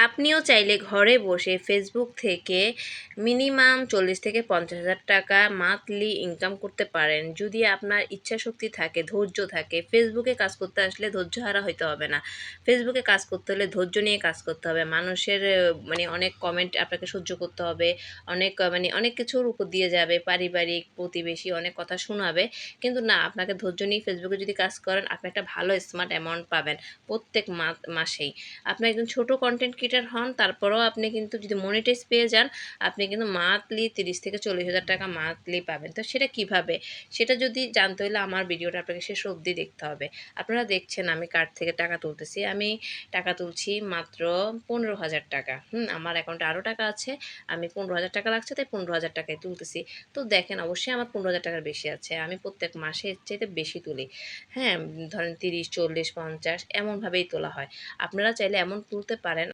আপনিও চাইলে ঘরে বসে ফেসবুক থেকে মিনিমাম 40 থেকে 50,000 টাকা মান্থলি ইনকাম করতে পারেন। যদি আপনার ইচ্ছাশক্তি থাকে, ধৈর্য থাকে। ফেসবুকে কাজ করতে আসলে ধৈর্যহারা হইতে হবে না। ফেসবুকে কাজ করতে হলে ধৈর্য নিয়ে কাজ করতে হবে। মানুষের মানে অনেক কমেন্ট আপনাকে সহ্য করতে হবে। অনেক মানে অনেক কিছুর উপর দিয়ে যাবে। পারিবারিক, প্রতিবেশী অনেক কথা শোনাবে। কিন্তু না, আপনাকে ধৈর্য নিয়ে ফেসবুকে যদি কাজ করেন, আপনি একটা ভালো স্মার্ট অ্যামাউন্ট পাবেন প্রত্যেক মাসেই। আপনি একজন ছোট কন্টেন্ট ক্রিয়েটর হন, তারপরেও আপনি কিন্তু যদি মনিটাইজ পেয়ে যান, আপনি কিন্তু মান্থলি 30 থেকে 40,000 টাকা মান্থলি পাবেন। তো সেটা কিভাবে? সেটা যদি জানতে হলে আমার ভিডিওটা আপনাকে শেষ অবধি দেখতে হবে। আপনারা দেখছেন আমি কার্ড থেকে টাকা তুলতেছি। আমি টাকা তুলছি মাত্র 15,000 টাকা। আমার অ্যাকাউন্টে আরও টাকা আছে। আমি 15,000 টাকা লাগছে, তাই 15,000 টাকাই তুলতেছি। তো দেখেন, অবশ্যই আমার 15,000 টাকার বেশি আছে। আমি প্রত্যেক মাসে এর চাইতে বেশি তুলি। হ্যাঁ, ধরেন 30, 40, 50 এমনভাবেই তোলা হয়। আপনারা চাইলে এমন তুলতে পারেন।